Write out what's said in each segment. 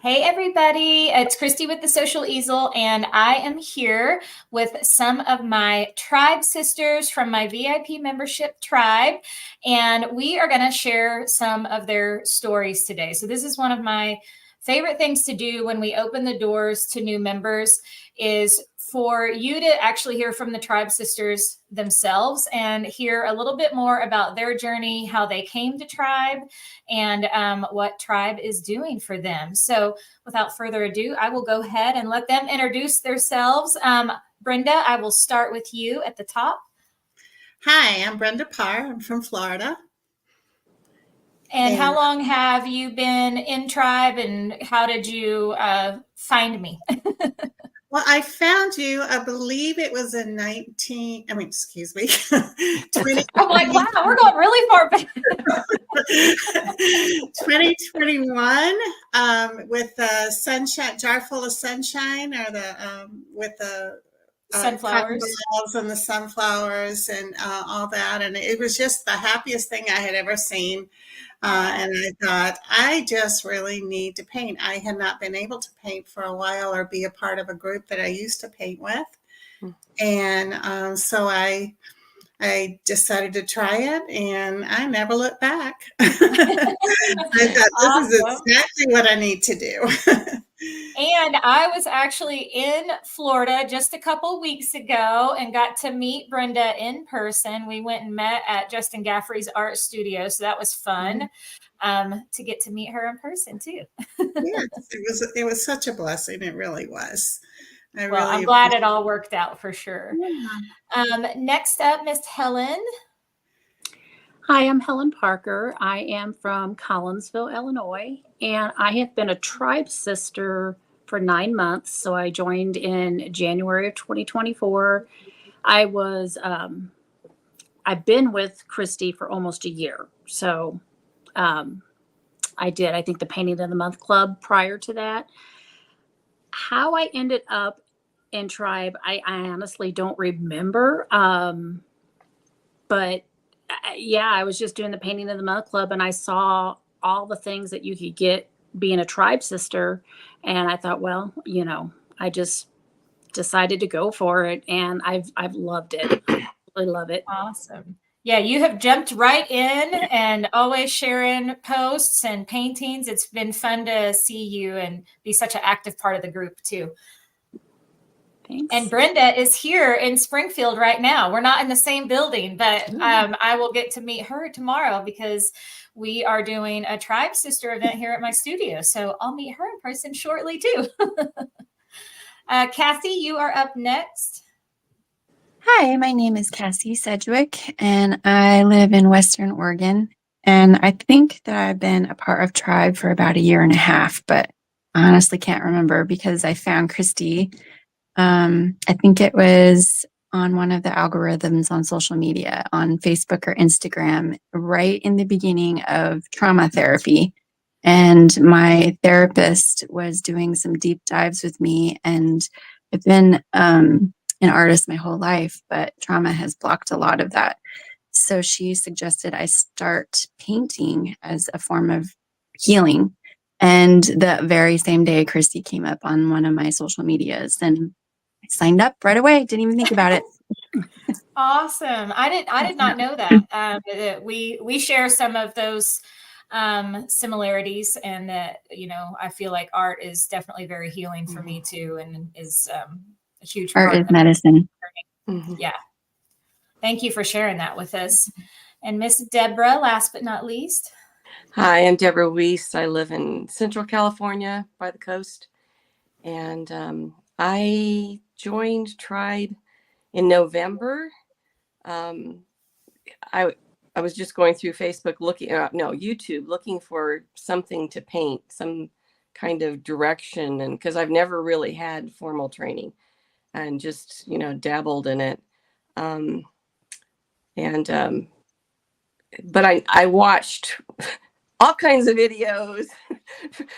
Hey everybody, it's Christy with the Social Easel, and I am here with some of my tribe sisters from my VIP membership tribe, and we are going to share some of their stories today. So this is one of my favorite things to do when we open the doors to new members is for you to actually hear from the tribe sisters themselves and hear a little bit more about their journey, how they came to tribe, and what tribe is doing for them. So without further ado, I will go ahead and let them introduce themselves. Brenda, I will start with you at the top. Hi, I'm Brenda Parr. I'm from Florida. And how long have you been in tribe, and how did you find me? Well, I found you, I believe it was in 20. I'm like, wow, we're going really far back. 2021 with the sunshine, jar full of sunshine, or with the sunflowers and the sunflowers and all that. And it was just the happiest thing I had ever seen. And I thought, I just really need to paint. I had not been able to paint for a while or be a part of a group that I used to paint with. And so I decided to try it, and I never looked back. I thought, this is exactly what I need to do. And I was actually in Florida just a couple weeks ago and got to meet Brenda in person. We went and met at Justin Gaffrey's art studio, so that was fun to get to meet her in person too. Yes, it was such a blessing. It really was. I'm glad it all worked out for sure. Yeah. Next up, Miss Helen. Hi, I'm Helen Parker. I am from Collinsville, Illinois, and I have been a tribe sister for 9 months. So I joined in January of 2024. I've been with Christy for almost a year. So I think the Painting of the Month Club prior to that. How I ended up in tribe, I honestly don't remember. But yeah, I was just doing the Painting of the Month Club, and I saw all the things that you could get being a tribe sister. And I thought, well, I just decided to go for it, and I've loved it. I really love it. Awesome. Yeah, you have jumped right in and always sharing posts and paintings. It's been fun to see you and be such an active part of the group too. Thanks. And Brenda is here in Springfield right now. We're not in the same building, but I will get to meet her tomorrow because we are doing a Tribe Sister event here at my studio. So I'll meet her in person shortly too. Kathy, you are up next. Hi, my name is Cassie Sedgwick, and I live in Western Oregon. And I think that I've been a part of Tribe for about 1.5 years, but I honestly can't remember because I found Christy. I think it was on one of the algorithms on social media, on Facebook or Instagram, right in the beginning of trauma therapy. And my therapist was doing some deep dives with me, and I've been an artist my whole life, but trauma has blocked a lot of that. So she suggested I start painting as a form of healing. And the very same day, Christy came up on one of my social medias, and I signed up right away. Didn't even think about it. Awesome. I did not know that. We share some of those similarities, and that, I feel like art is definitely very healing for me too, and is a huge art part is medicine. Yeah. Thank you for sharing that with us. And Miss Deborah, last but not least. Hi, I'm Deborah Weiss. I live in Central California by the coast. And I joined Tribe in November. I was just going through Facebook YouTube, looking for something to paint, some kind of direction. And because I've never really had formal training and just, dabbled in it. But I watched all kinds of videos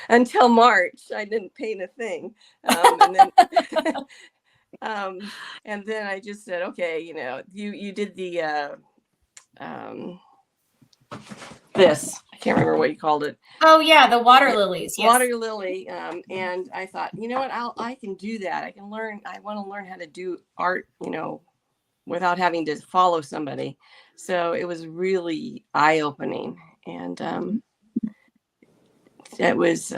until March. I didn't paint a thing. And then I just said, okay, you did the this. I can't remember what you called it. Oh yeah, the water lilies. Yes. Water lily. And I thought, you know what, I can do that. I want to learn how to do art, without having to follow somebody. So it was really eye-opening. And it was,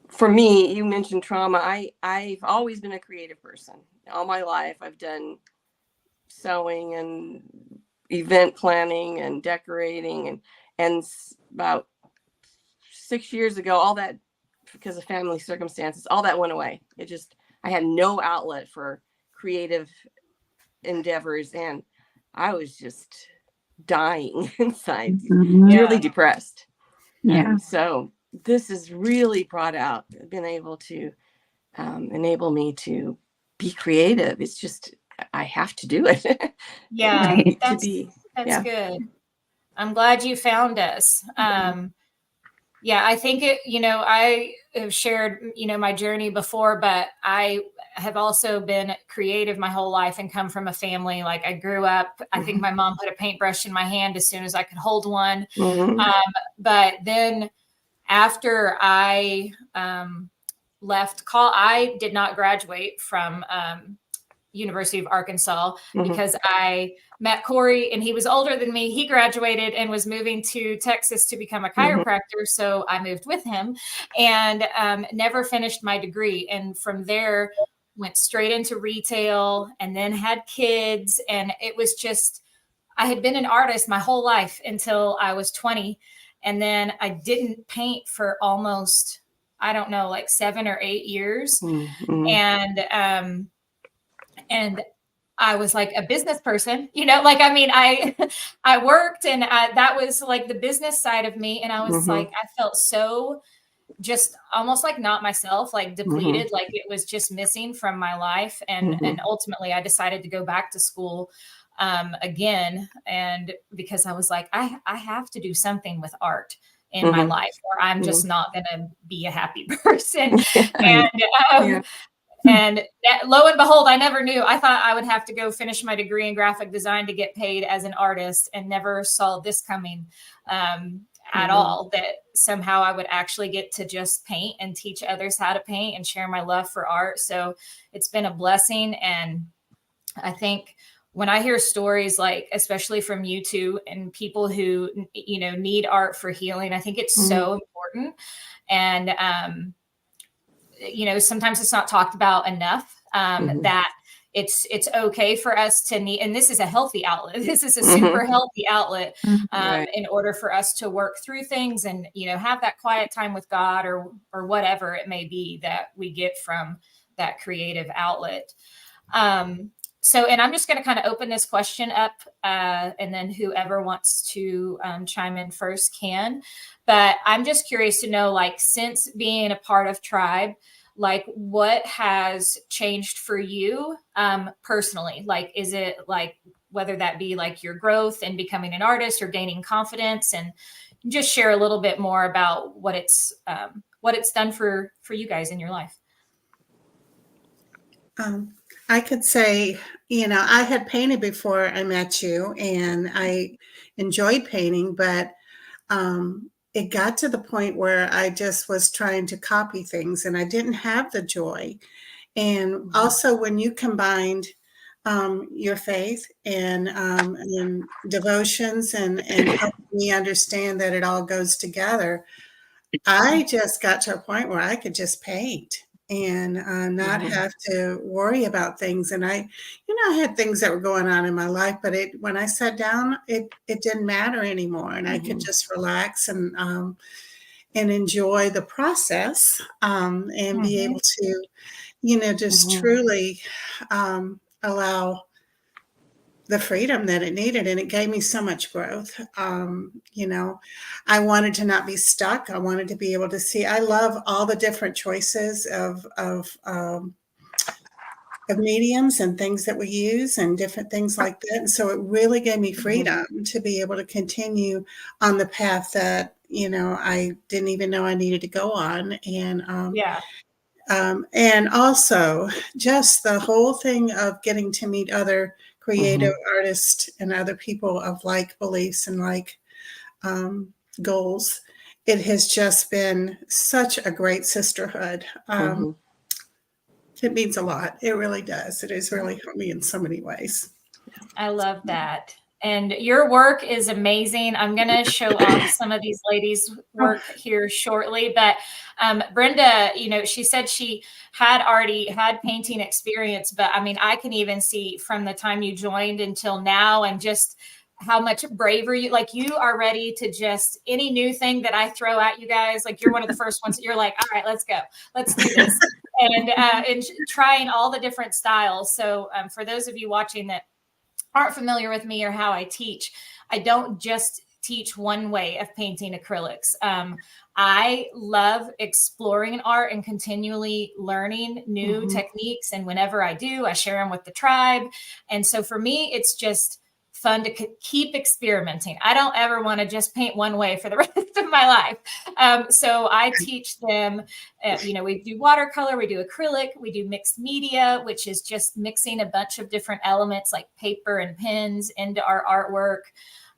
for me, you mentioned trauma. I've always been a creative person. All my life, I've done sewing and event planning and decorating. And about 6 years ago, all that, because of family circumstances, all that went away. I had no outlet for creative endeavors, and I was just dying inside, Mhm. really depressed. Yeah. And so this has really been able to enable me to be creative. It's just, I have to do it. Yeah, Right. that's yeah. good. I'm glad you found us. Yeah, I think I have shared, my journey before, but I have also been creative my whole life and come from a family. Like I grew up, I think my mom put a paintbrush in my hand as soon as I could hold one. Mhm. But then after I left I did not graduate from University of Arkansas Mhm. because I met Corey and he was older than me. He graduated and was moving to Texas to become a chiropractor. So I moved with him and never finished my degree. And from there, went straight into retail and then had kids. And it was just, I had been an artist my whole life until I was 20. And then I didn't paint for almost, I don't know, like 7 or 8 years. Mhm. And I was like a business person, I worked and that was like the business side of me. And I was Mhm. like, I felt so just almost like not myself, like depleted, like it was just missing from my life. And ultimately I decided to go back to school again. And because I was like, I have to do something with art in my life or I'm just not going to be a happy person. Right. And and lo and behold, I never knew. I thought I would have to go finish my degree in graphic design to get paid as an artist and never saw this coming at all, that somehow I would actually get to just paint and teach others how to paint and share my love for art. So it's been a blessing. And I think when I hear stories like, especially from you two and people who, need art for healing, I think it's so important. And, sometimes it's not talked about enough that it's okay for us to need, and this is a healthy outlet. This is a super healthy outlet Right. in order for us to work through things and, have that quiet time with God or whatever it may be that we get from that creative outlet. And I'm just going to kind of open this question up and then whoever wants to chime in first can. But I'm just curious to know, like, since being a part of Tribe, like what has changed for you personally? Like, is it like, whether that be like your growth and becoming an artist or gaining confidence, and just share a little bit more about what it's done for you guys in your life. I could say, I had painted before I met you and I enjoyed painting, but it got to the point where I just was trying to copy things and I didn't have the joy. And also when you combined your faith and devotions and helping me understand that it all goes together, I just got to a point where I could just paint and not have to worry about things. And I had things that were going on in my life, but when I sat down, it didn't matter anymore, and I could just relax and enjoy the process and be able to, just truly allow the freedom that it needed. And it gave me so much growth. I wanted to not be stuck. I wanted to be able to see. I love all the different choices of mediums and things that we use and different things like that. And so it really gave me freedom to be able to continue on the path that, I didn't even know I needed to go on. And also just the whole thing of getting to meet other creative artists and other people of like beliefs and like goals. It has just been such a great sisterhood. It means a lot. It really does. It has really helped me in so many ways. I love that. And your work is amazing. I'm going to show off some of these ladies' work here shortly. But Brenda, you know, she said she had already had painting experience. But I mean, I can even see from the time you joined until now, and just how much braver you, like, you are ready to just any new thing that I throw at you guys. Like, you're one of the first ones that you're like, all right, let's go. Let's do this. And trying all the different styles. So for those of you watching that aren't familiar with me or how I teach, I don't just teach one way of painting acrylics. I love exploring art and continually learning new techniques. And whenever I do, I share them with the tribe. And so for me, it's just fun to keep experimenting. I don't ever want to just paint one way for the rest of my life. So I teach them, you know, we do watercolor, we do acrylic, we do mixed media, which is just mixing a bunch of different elements like paper and pens into our artwork.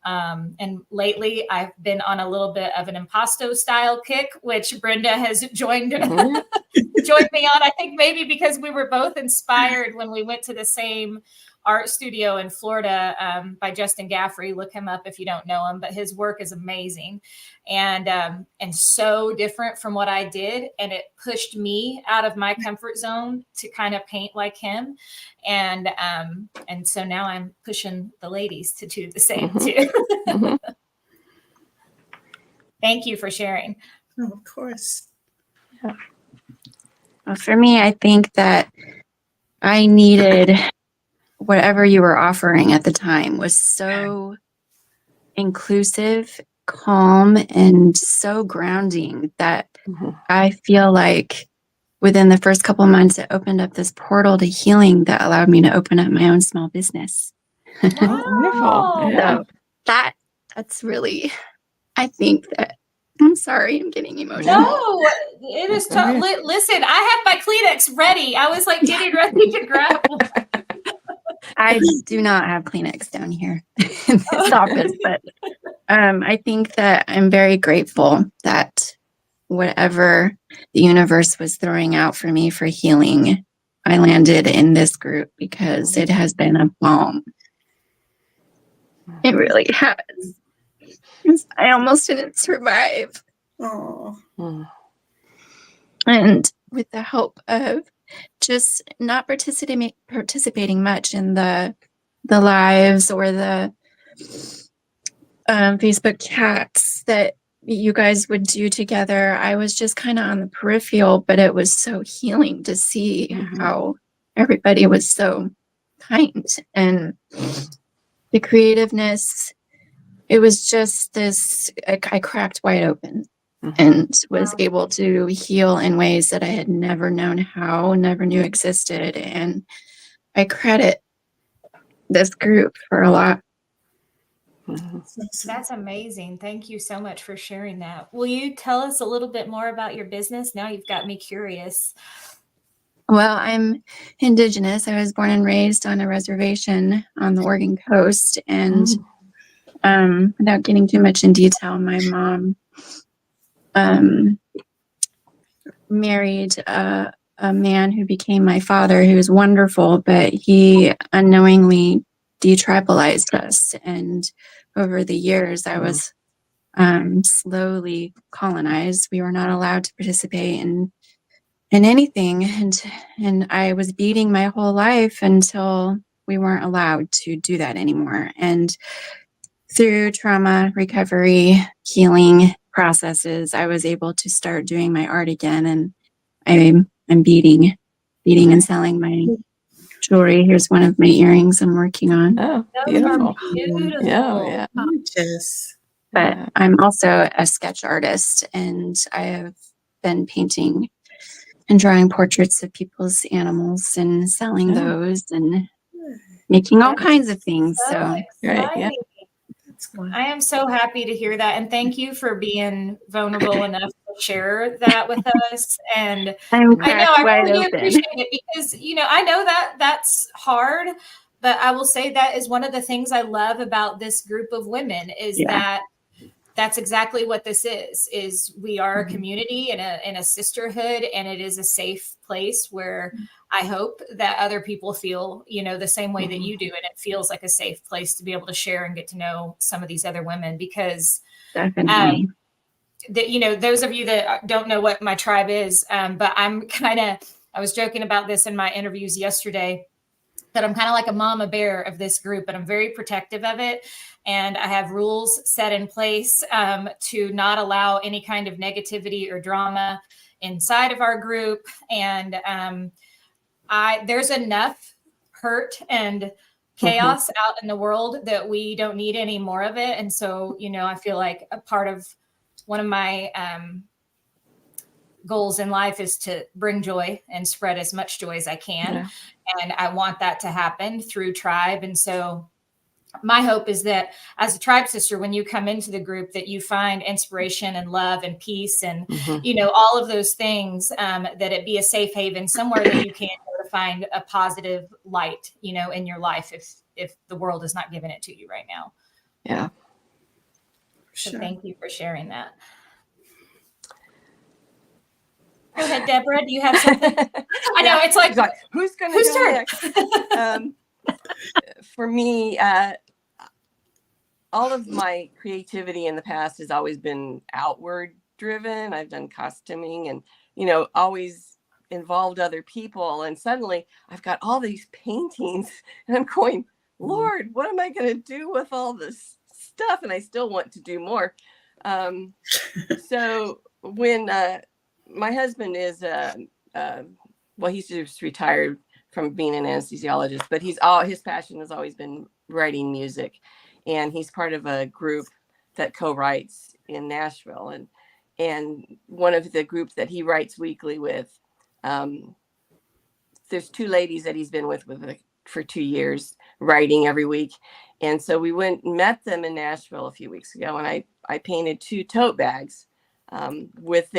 And lately I've been on a little bit of an impasto style kick, which Brenda has joined, joined me on. I think maybe because we were both inspired when we went to the same art studio in Florida by Justin Gaffrey. Look him up if you don't know him, but his work is amazing and so different from what I did. And it pushed me out of my comfort zone to kind of paint like him. And so now I'm pushing the ladies to do the same too. Thank you for sharing. Oh, of course. Yeah. Well, for me, I think that I needed whatever you were offering at the time was so inclusive, calm, and so grounding that I feel like within the first couple of months, it opened up this portal to healing that allowed me to open up my own small business. Wow. Wonderful. Yeah. So that's really, I think that, I'm sorry, I'm getting emotional. No, it is. Listen, I had my Kleenex ready. I was like getting ready to grab one. I do not have Kleenex down here in this office, but I think that I'm very grateful that whatever the universe was throwing out for me for healing, I landed in this group because it has been a balm. It really has. I almost didn't survive. Oh. And with the help of just not participating much in the lives or the Facebook chats that you guys would do together, I was just kind of on the peripheral, but it was so healing to see how everybody was so kind, and the creativeness. It was just this, I cracked wide open and was able to heal in ways that I had never known how, never knew existed. And I credit this group for a lot. That's amazing. Thank you so much for sharing that. Will you tell us a little bit more about your business? Now you've got me curious. Well, I'm Indigenous. I was born and raised on a reservation on the Oregon coast. And without getting too much in detail, my mom married a man who became my father, who was wonderful, but he unknowingly detribalized us. And over the years, I was slowly colonized. We were not allowed to participate in anything. And I was beating my whole life until we weren't allowed to do that anymore. And through trauma recovery, healing processes, I was able to start doing my art again. And I'm beading and selling my jewelry. Here's one of my earrings I'm working on. Oh, Those are beautiful. beautiful. Yeah. Gorgeous. But I'm also a sketch artist, and I have been painting and drawing portraits of people's animals and selling those and making all kinds of things. So Exciting. I am so happy to hear that. And thank you for being vulnerable enough to share that with us. And I'm I know I wide really open. appreciate it because, you know, I know that that's hard. but I will say that is one of the things I love about this group of women is Yeah. that that's exactly what this is we are a Mhm. community and a sisterhood, and it is a safe place where I hope that other people feel, the same way that Mhm. you do. And it feels like a safe place to be able to share and get to know some of these other women because Definitely. that, those of you that don't know what my tribe is, but I was joking about this in my interviews yesterday, that I'm kind of like a mama bear of this group, and I'm very protective of it. And I have rules set in place to not allow any kind of negativity or drama inside of our group. And there's enough hurt and chaos out in the world that we don't need any more of it. And so, I feel like a part of one of my goals in life is to bring joy and spread as much joy as I can. Yeah. And I want that to happen through tribe. And so my hope is that as a tribe sister, when you come into the group, that you find inspiration and love and peace and, Mhm. all of those things, that it be a safe haven somewhere that you can go to find a positive light, in your life if the world is not giving it to you right now. Yeah. So Sure. thank you for sharing that. Go ahead, Deborah. Do you have something? I know, it's like, who's going to whose go turn? next? For me, all of my creativity in the past has always been outward driven. I've done costuming and, always involved other people. And suddenly I've got all these paintings and I'm going, Lord, what am I going to do with all this stuff? And I still want to do more. So when my husband is, well, he's just retired from being an anesthesiologist, but his passion has always been writing music. And he's part of a group that co-writes in Nashville. And one of the groups that he writes weekly with, there's two ladies that he's been with for 2 years, writing every week. And so we went and met them in Nashville a few weeks ago, and I painted 2 tote bags with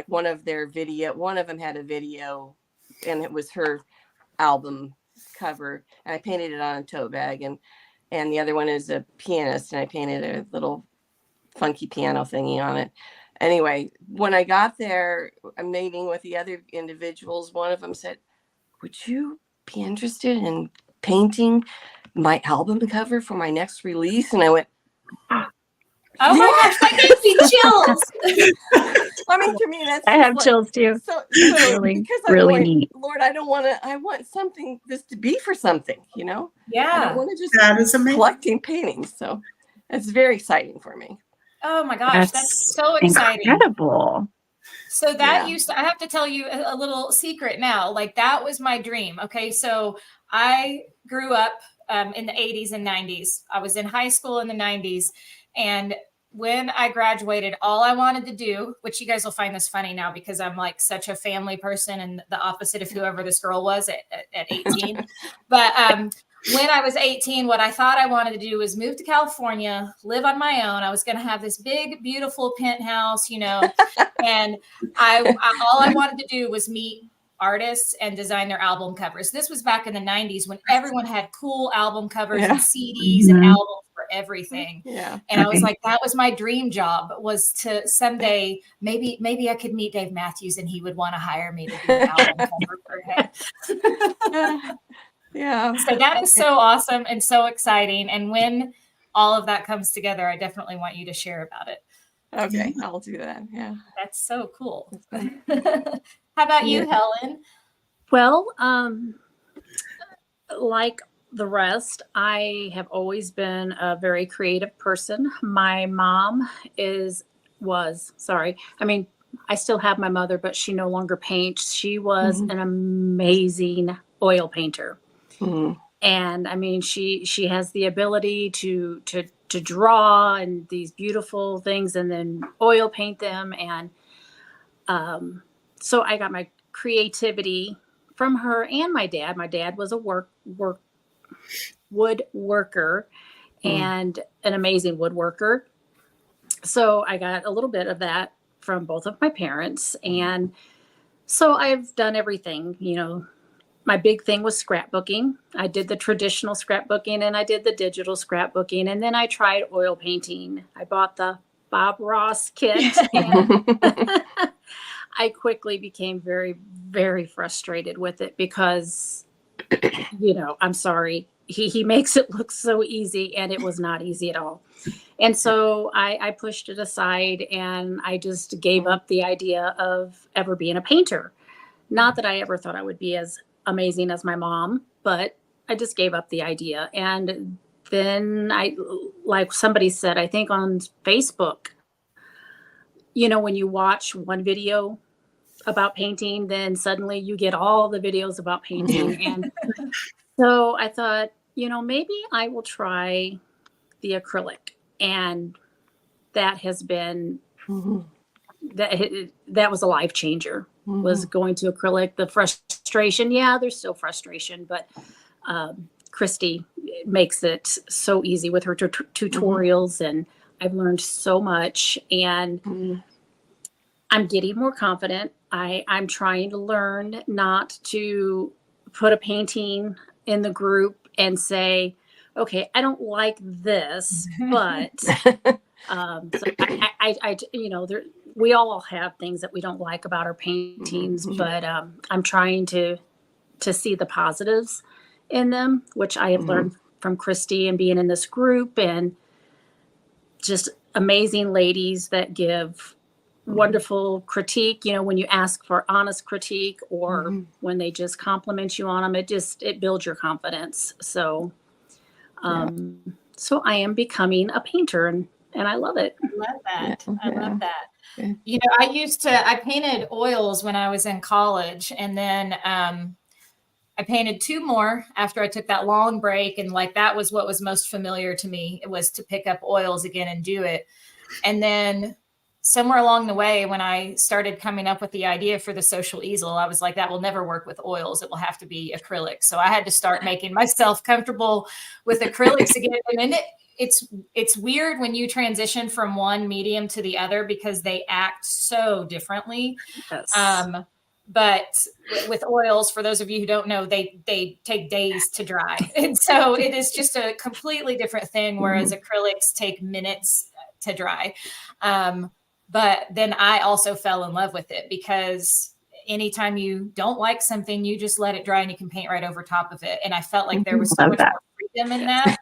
one of them had a video, and it was her album cover, and I painted it on a tote bag, and the other one is a pianist, and I painted a little funky piano thingy on it. Anyway, when I got there, I'm meeting with the other individuals. One of them said, would you be interested in painting my album cover for my next release? And I went, Oh my gosh, that gives me chills. I mean, to me, that's I have like, chills too. so Really, because I'm really going, neat. Lord, I want this to be for something, I don't Yeah. want to just That is amazing. collecting paintings. So it's very exciting for me. Oh my gosh, that's so exciting. Incredible. So that Yeah. I have to tell you a little secret now. Like that was my dream. Okay. So I grew up in the 80s and 90s. I was in high school in the 90s. And when I graduated, all I wanted to do, which you guys will find this funny now because I'm like such a family person and the opposite of whoever this girl was at 18. But when I was 18, what I thought I wanted to do was move to California, live on my own. I was going to have this big, beautiful penthouse, and all I wanted to do was meet artists and design their album covers. This was back in the 90s when everyone had cool album covers and CDs and albums for everything. Yeah. And I was like, that was my dream job, was to someday, maybe I could meet Dave Matthews and he would want to hire me to do an album cover for him. Yeah. So that is so awesome and so exciting. And when all of that comes together, I definitely want you to share about it. Okay, I'll do that. Yeah. That's so cool. How about you, Helen? Well, like the rest, I have always been a very creative person. My mom I still have my mother, but she no longer paints. She was an amazing oil painter. Mhm. And I mean, she has the ability to draw and these beautiful things and then oil paint them. And so I got my creativity from her and my dad. My dad was a woodworker and an amazing woodworker. So I got a little bit of that from both of my parents. And so I've done everything, my big thing was scrapbooking. I did the traditional scrapbooking and I did the digital scrapbooking. And then I tried oil painting. I bought the Bob Ross kit. And I quickly became very, very frustrated with it because, I'm sorry. He makes it look so easy, and it was not easy at all. And so I pushed it aside, and I just gave up the idea of ever being a painter. Not that I ever thought I would be as amazing as my mom, but I just gave up the idea. And then like somebody said, I think on Facebook, when you watch one video about painting, then suddenly you get all the videos about painting. And so I thought, maybe I will try the acrylic. And that has been, that was a life changer, was going to acrylic. The frustration, there's still frustration, but Christy makes it so easy with her tutorials, and I've learned so much, and I'm getting more confident. I'm trying to learn not to put a painting in the group and say, okay, I don't like this, but we all have things that we don't like about our paintings, but I'm trying to see the positives in them, which I have learned from Christy and being in this group, and just amazing ladies that give wonderful critique. When you ask for honest critique, or when they just compliment you on them, it builds your confidence. So so I am becoming a painter, and I love it. I love that. I love that. Yeah. I painted oils when I was in college, and then I painted 2 more after I took that long break. And that was what was most familiar to me. It was to pick up oils again and do it. And then somewhere along the way, when I started coming up with the idea for the social easel, I was like, that will never work with oils. It will have to be acrylic. So I had to start making myself comfortable with acrylics again. And then it's weird when you transition from one medium to the other, because they act so differently. Yes. But with oils, for those of you who don't know, they take days to dry. And so it is just a completely different thing, whereas acrylics take minutes to dry. But then I also fell in love with it, because anytime you don't like something, you just let it dry and you can paint right over top of it. And I felt like there was so much more freedom in that.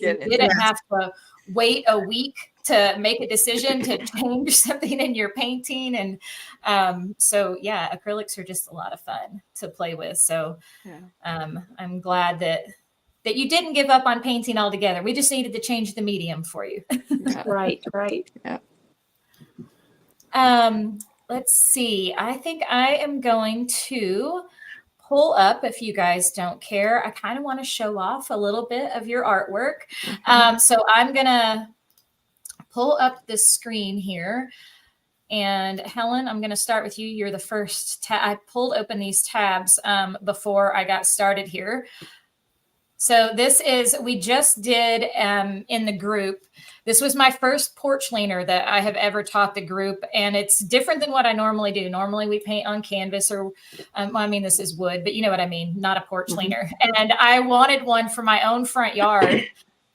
You didn't have to wait a week to make a decision to change something in your painting. And so, acrylics are just a lot of fun to play with. So I'm glad that you didn't give up on painting altogether. We just needed to change the medium for you. Right. Yeah. Let's see. I think I am going to pull up, if you guys don't care. I kind of want to show off a little bit of your artwork. So I'm going to pull up the screen here. And Helen, I'm going to start with you. You're the first. I pulled open these tabs before I got started here. So we just did in the group. This was my first porch leaner that I have ever taught the group. And it's different than what I normally do. Normally we paint on canvas, or, this is wood, but you know what I mean? Not a porch leaner. And I wanted one for my own front yard.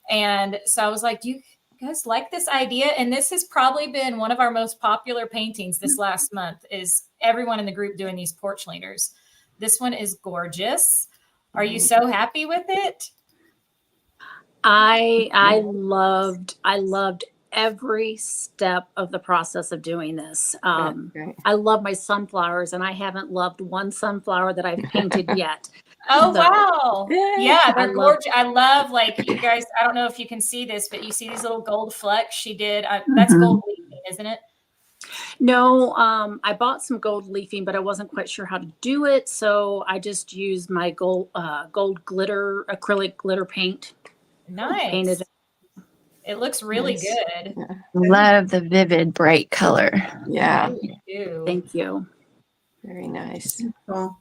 And so I was like, do you guys like this idea? And this has probably been one of our most popular paintings this last month, is everyone in the group doing these porch leaners. This one is gorgeous. Are you so happy with it? I loved every step of the process of doing this. I love my sunflowers, and I haven't loved one sunflower that I've painted yet. Oh, wow. Yeah, they're gorgeous. I love, you guys, I don't know if you can see this, but you see these little gold flecks she did. That's gold leafing, isn't it? No, I bought some gold leafing, but I wasn't quite sure how to do it. So I just used my gold glitter, acrylic glitter paint. Nice. Painted. It looks really good. Yeah. Love the vivid, bright color. Yeah. Thank you. Very nice. Cool.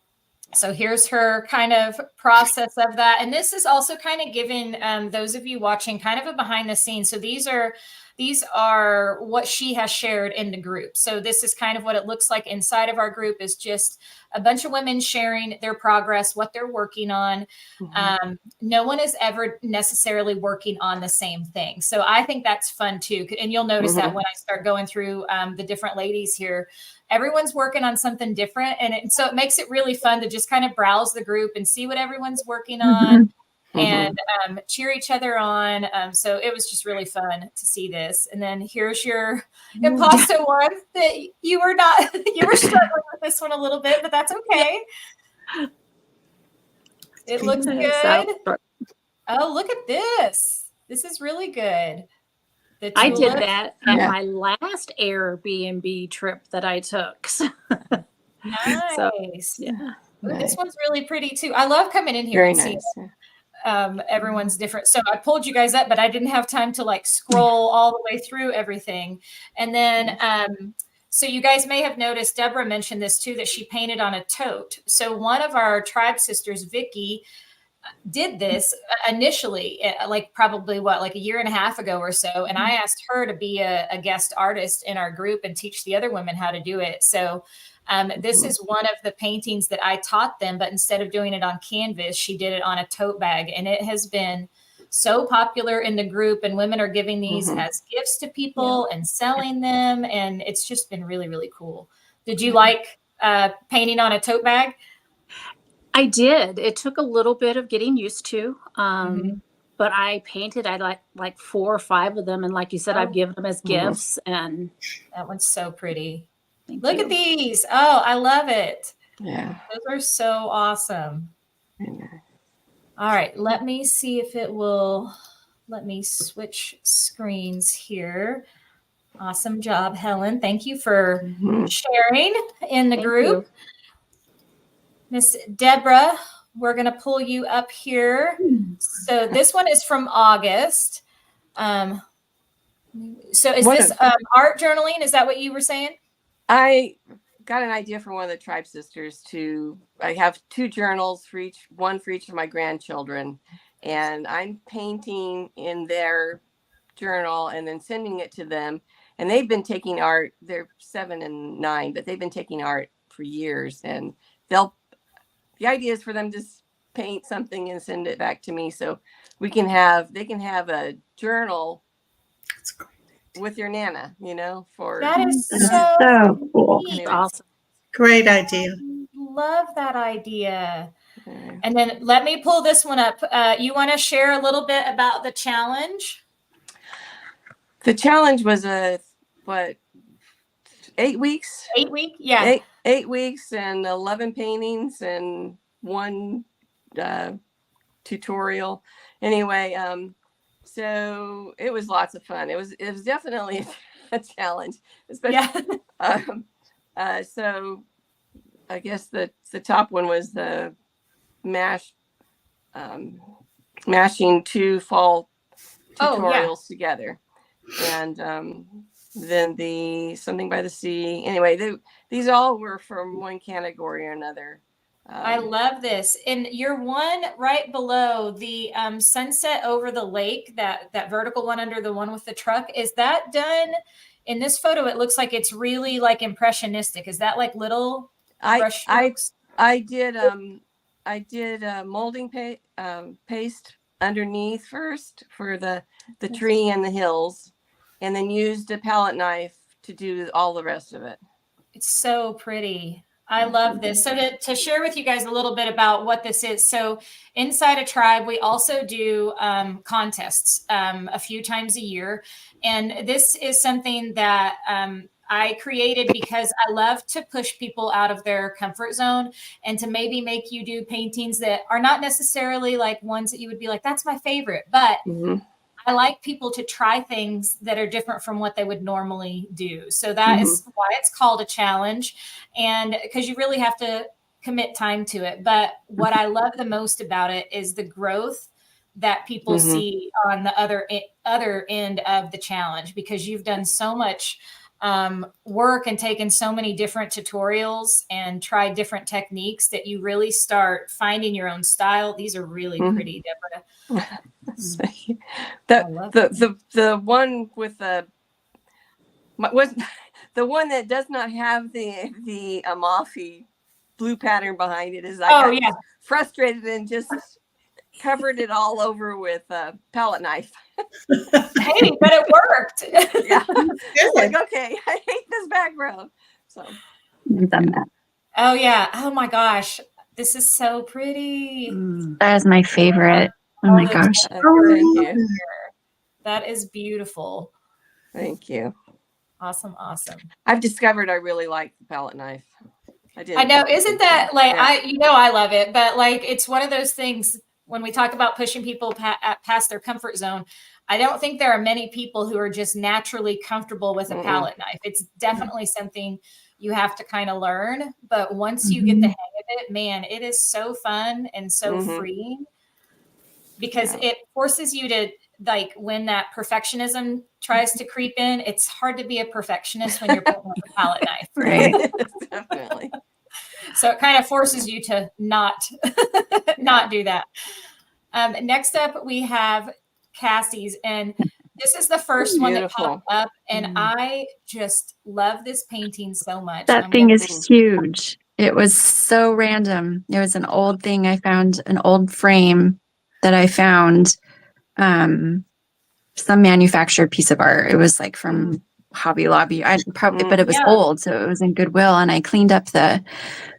So here's her kind of process of that. And this is also kind of giving those of you watching kind of a behind the scenes. So these are these are what she has shared in the group. So this is kind of what it looks like inside of our group, is just a bunch of women sharing their progress, what they're working on. No one is ever necessarily working on the same thing. So I think that's fun too. And you'll notice that when I start going through the different ladies here, everyone's working on something different. And so it makes it really fun to just kind of browse the group and see what everyone's working on and cheer each other on. So it was just really fun to see this. And then here's your impasto one that you were struggling with this one a little bit, but that's okay. It looks good. Oh, look at this. This is really good. I did that at my last Airbnb trip that I took. Nice. So, yeah. This one's really pretty too. I love coming in here Very and nice. seeing everyone's different. So I pulled you guys up, but I didn't have time to like scroll all the way through everything. And then, so you guys may have noticed, Deborah mentioned this too, that she painted on a tote. So one of our tribe sisters, Vicky, did this initially, like probably like a year and a half ago or so. And I asked her to be a guest artist in our group and teach the other women how to do it. So this is one of the paintings that I taught them, but instead of doing it on canvas, she did it on a tote bag. And it has been so popular in the group, and women are giving these as gifts to people and selling them. And it's just been really, really cool. Did you like painting on a tote bag? I did. It took a little bit of getting used to, but I painted. I like 4 or 5 of them, and like you said, I've given them as gifts. And that one's so pretty. Look at these! Oh, I love it. Yeah, those are so awesome. All right, let me see if it will. Let me switch screens here. Awesome job, Helen. Thank you for sharing in the group. Miss Deborah, we're going to pull you up here. So this one is from August. So is this art journaling? Is that what you were saying? I got an idea from one of the tribe sisters I have 2 journals one for each of my grandchildren. And I'm painting in their journal and then sending it to them. And they've been taking art. They're 7 and 9, but they've been taking art for years. And the idea is for them to paint something and send it back to me, so they can have a journal with your Nana, for that is so cool. Neat. Awesome. Great idea. Love that idea. And then let me pull this one up. You want to share a little bit about the challenge? The challenge was 8 weeks? 8 week? Yeah. 8 weeks and 11 paintings and 1 tutorial. Anyway, so it was lots of fun. It was definitely a challenge, especially. So I guess the top one was the mashing 2 fall tutorials together, and then the something by the sea. Anyway, these all were from one category or another. I love this. And your one right below the sunset over the lake, that vertical one under the one with the truck, is that done? In this photo, it looks like it's really like impressionistic. Is that like little brush strokes? I did molding paste underneath first for the tree and the hills, and then used a palette knife to do all the rest of it. It's so pretty. I love this. So to share with you guys a little bit about what this is. So inside a tribe, we also do contests a few times a year. And this is something that I created because I love to push people out of their comfort zone and to maybe make you do paintings that are not necessarily like ones that you would be like, that's my favorite. But I like people to try things that are different from what they would normally do. So that is why it's called a challenge. And because you really have to commit time to it. But what I love the most about it is the growth that people see on the other end of the challenge, because you've done so much work and taken so many different tutorials and tried different techniques that you really start finding your own style. These are really pretty, Deborah. the, I love the one with was the one that does not have the Amalfi blue pattern behind it is I Oh, got yeah. frustrated and just covered it all over with a palette knife. Hey, but it worked. Yeah. It's like, Good. okay, I hate this background. So I've done that. Oh, yeah. Oh, my gosh. This is so pretty. That is my favorite. Oh All my the gosh. thank you. That is beautiful. Thank you. Awesome. Awesome. I've discovered I really like the palette knife. I did. I know. Isn't that like, Yeah. I love it, but like, it's one of those things when we talk about pushing people past their comfort zone. I don't think there are many people who are just naturally comfortable with a Mm-mm. palette knife. It's definitely something you have to kind of learn. But once you get the hang of it, man, it is so fun and so Mhm. freeing because it forces you to, like, when that perfectionism tries to creep in, it's hard to be a perfectionist when you're putting up a palette knife. Right. Definitely. So it kind of forces you to not do that. Next up, we have Cassie's, and this is the first one that Beautiful. popped up, and I just love this painting so much. That thing is huge. It was so random. It was an old thing. I found an old frame that I found, some manufactured piece of art. It was like from Hobby Lobby. But it was old, so it was in Goodwill. And I cleaned up the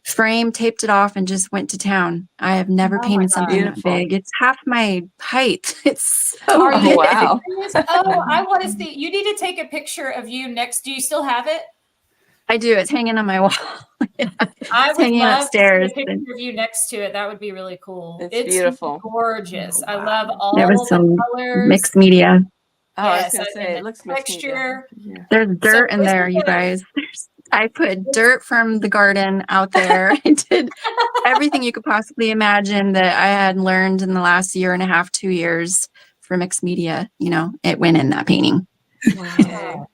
frame, taped it off, and just went to town. I have never painted something that big. It's half my height. It's so Are you big. Wow. serious? Oh, I want to see. You need to take a picture of you next. Do you still have it? I do. It's hanging on my wall. I It's would hanging love upstairs. to see a picture of you next to it. That would be really cool. It's beautiful. Gorgeous. I love There all was some the colors. mixed media. Oh, I was Yes, gonna and say the it looks mixed media. texture. Yeah. There's dirt in this there, is you a- guys. I put dirt from the garden out there. I did everything you could possibly imagine that I had learned in the last year and a half, 2 years for mixed media. You know, it went in that painting. Wow.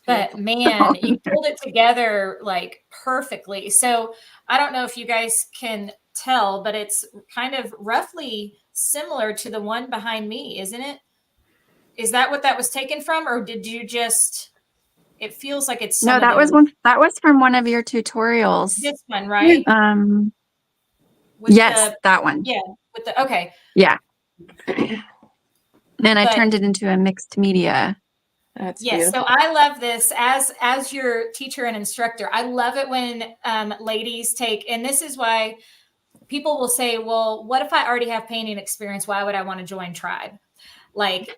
But man, you pulled it together like perfectly. So I don't know if you guys can tell, but it's kind of roughly similar to the one behind me, isn't it? Is that what that was taken from, or did you just? It feels like it's some No, of that was those. one. That was from one of your tutorials. This one, right? With Yes, that one. Yeah, with the okay. Yeah. Then I But- turned it into a mixed media. That's Yes, beautiful. so I love this as your teacher and instructor. I love it when ladies take, and this is why people will say, well, what if I already have painting experience? Why would I want to join Tribe? Like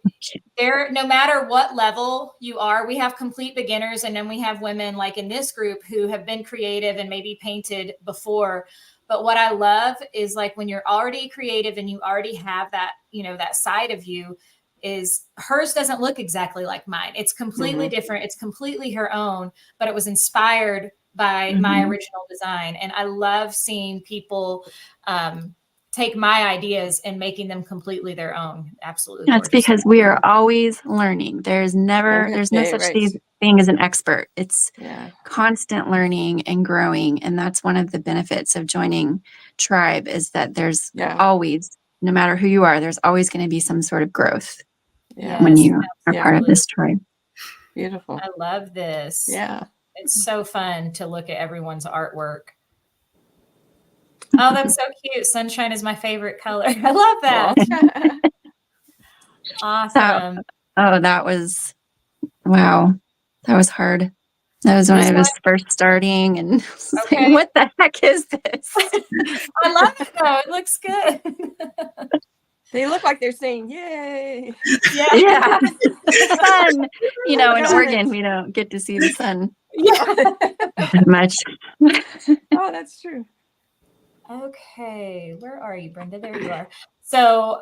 no matter what level you are, we have complete beginners. And then we have women like in this group who have been creative and maybe painted before. But what I love is like when you're already creative and you already have that, that side of you, is hers doesn't look exactly like mine. It's completely different. It's completely her own, but it was inspired by my original design. And I love seeing people take my ideas and making them completely their own. Absolutely. That's because we are always learning. There's no such thing as an expert. It's constant learning and growing. And that's one of the benefits of joining Tribe is that there's always, no matter who you are, there's always going to be some sort of growth when you are part of this tribe. Beautiful. I love this. Yeah. It's so fun to look at everyone's artwork. Oh, that's so cute. Sunshine is my favorite color. I love that. Awesome. That was, wow. That was hard. That was when I was first starting and saying, what the heck is this? I love it though. It looks good. They look like they're saying, yay. Yeah. The sun. In Oregon, we don't get to see the sun much. Oh, that's true. Okay. Where are you, Brenda? There you are. So,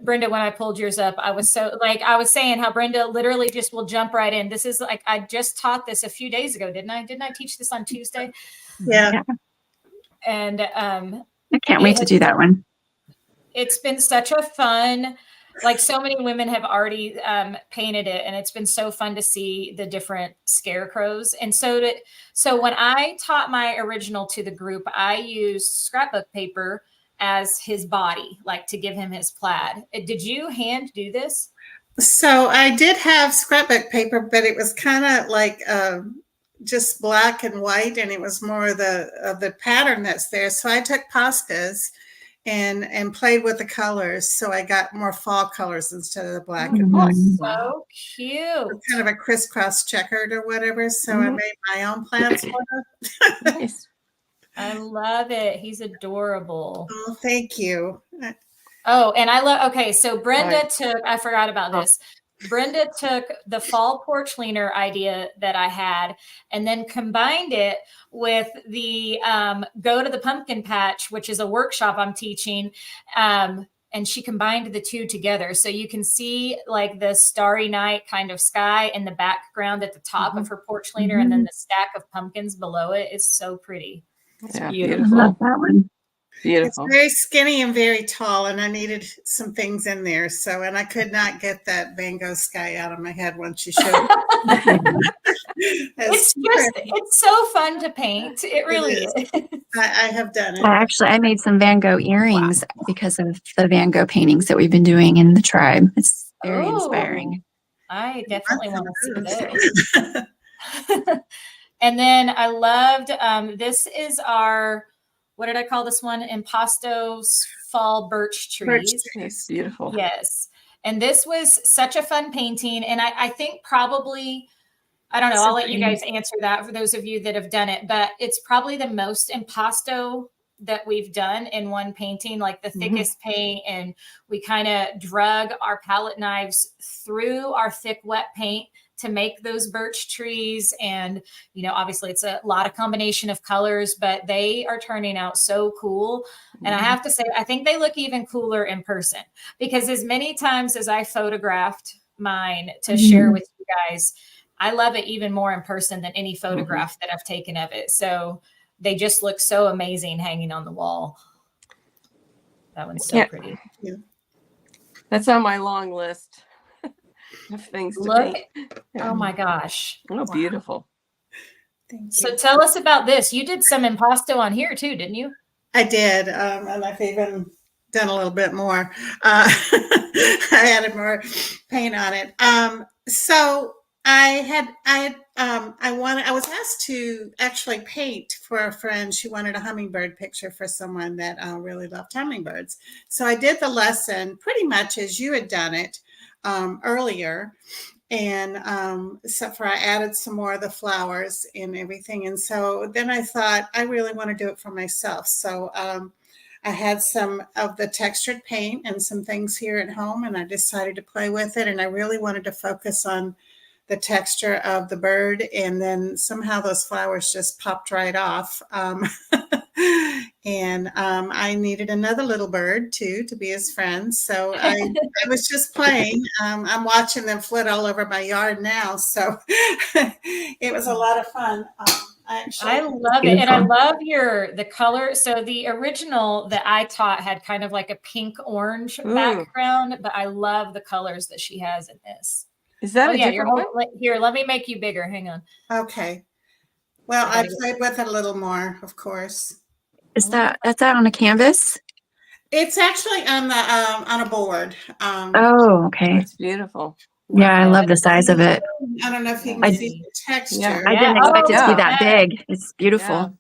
Brenda, when I pulled yours up, I was saying how Brenda literally just will jump right in. This is like, I just taught this a few days ago, didn't I? Didn't I teach this on Tuesday? Yeah. And I can't wait to do that one. It's been such a fun, like so many women have already painted it, and it's been so fun to see the different scarecrows. And so when I taught my original to the group, I used scrapbook paper as his body, like to give him his plaid. Did you hand do this? So I did have scrapbook paper, but it was kind of like just black and white, and it was more of the pattern that's there. So I took Posca's and played with the colors, so I got more fall colors instead of the black and white. So cute. Kind of a crisscross checkered or whatever. So I made my own plans for them. Nice. I love it. He's adorable. Oh, thank you. Oh, and I love, okay, so Brenda Right. took, I forgot about this. Brenda took the fall porch leaner idea that I had and then combined it with the Go to the Pumpkin Patch, which is a workshop I'm teaching. And she combined the two together. So you can see like the starry night kind of sky in the background at the top of her porch leaner, and then the stack of pumpkins below it is so pretty. It's Yeah, I beautiful. love that one. Beautiful. It's very skinny and very tall, and I needed some things in there. So, and I could not get that Van Gogh sky out of my head once you showed It's so fun to paint. It really is. is. I have done it. I made some Van Gogh earrings because of the Van Gogh paintings that we've been doing in the tribe. It's very Oh. inspiring. I definitely want to see those. And then I loved, this is our, what did I call this one? Impasto's fall birch trees. It's beautiful. Yes. And this was such a fun painting. And I think probably, I don't know, I'll let you guys answer that for those of you that have done it, but it's probably the most impasto that we've done in one painting, like the thickest paint. And we kind of drug our palette knives through our thick, wet paint to make those birch trees. And, you know, obviously it's a lot of combination of colors, but they are turning out so cool. And I have to say, I think they look even cooler in person, because as many times as I photographed mine to share with you guys, I love it even more in person than any photograph that I've taken of it. So they just look so amazing hanging on the wall. That one's so pretty. That's on my long list of things to Look, paint. oh my gosh. Oh, beautiful. Thank you. So tell us about this. You did some impasto on here too, didn't you? I did, and I've even done a little bit more. I added more paint on it. So I was asked to actually paint for a friend. She wanted a hummingbird picture for someone that really loved hummingbirds. So I did the lesson pretty much as you had done it earlier. And except for I added some more of the flowers and everything. And so then I thought, I really want to do it for myself. So I had some of the textured paint and some things here at home, and I decided to play with it. And I really wanted to focus on the texture of the bird. And then somehow those flowers just popped right off. And I needed another little bird too to be his friend. So I was just playing. I'm watching them flit all over my yard now. So it was a lot of fun. I love it. And I love the color. So the original that I taught had kind of like a pink orange background, but I love the colors that she has in this. Is that a different one? Here, let me make you bigger. Hang on. Okay. Well, I played with it a little more, of course. That's out on a canvas? It's actually on a board. Oh, okay. It's beautiful. Yeah, I love the size of it. I don't know if you can see the texture. Yeah. I didn't expect it to be that big. It's beautiful.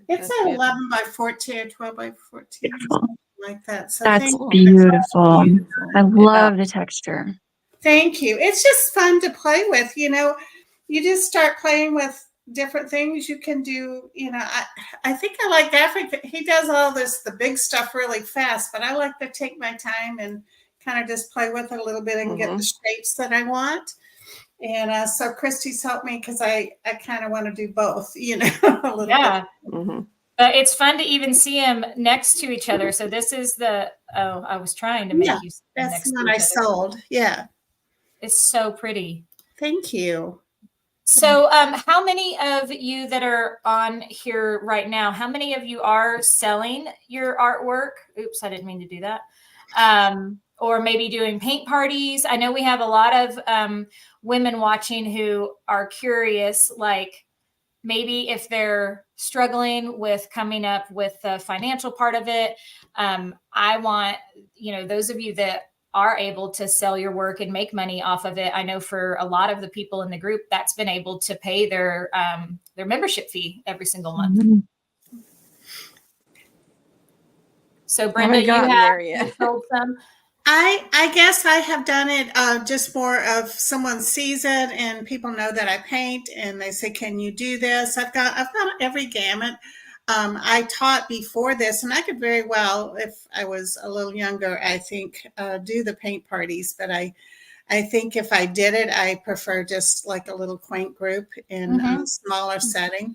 It's That's an beautiful. 11 by 14 or 12 by 14, Beautiful. something like that. So That's thank you. beautiful. I love the texture. Thank you. It's just fun to play with. You know, you just start playing with different things you can do. You know, I think I like Africa. He does all the big stuff really fast, but I like to take my time and kind of just play with it a little bit and get the shapes that I want. And so Christy's helped me because I kind of want to do both, you know, a little bit. Mm-hmm. But it's fun to even see them next to each other. So this is I was trying to make you see them That's next what to I each other. sold. Yeah. It's so pretty. Thank you. So how many of you that are on here right now, how many of you are selling your artwork? Oops, I didn't mean to do that. Or maybe doing paint parties. I know we have a lot of women watching who are curious, like, maybe if they're struggling with coming up with the financial part of it, I want, those of you that are able to sell your work and make money off of it. I know for a lot of the people in the group, that's been able to pay their membership fee every single month. Mhm. So Brenda, Haven't you gotten there yet. have sold some. I guess I have done it just more of someone sees it and people know that I paint and they say, "Can you do this?" I've got every gamut. I taught before this, and I could very well, if I was a little younger, I think do the paint parties. But I think if I did it, I prefer just like a little quaint group in a smaller setting.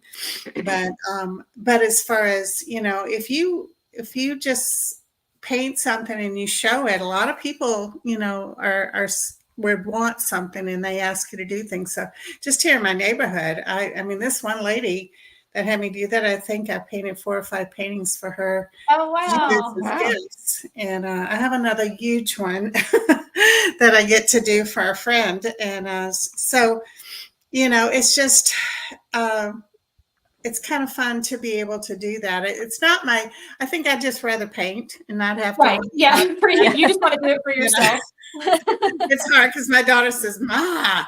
But as far as if you just paint something and you show it, a lot of people are would want something and they ask you to do things. So just here in my neighborhood, I mean, this one lady that had me do that, I think I painted 4 or 5 paintings for her. Oh, wow. Wow. Gifts. And I have another huge one that I get to do for a friend. And so, it's just, it's kind of fun to be able to do that. It's not I think I'd just rather paint and not have to. Right. Yeah. You just want to do it for yourself. It's hard because my daughter says, "Ma,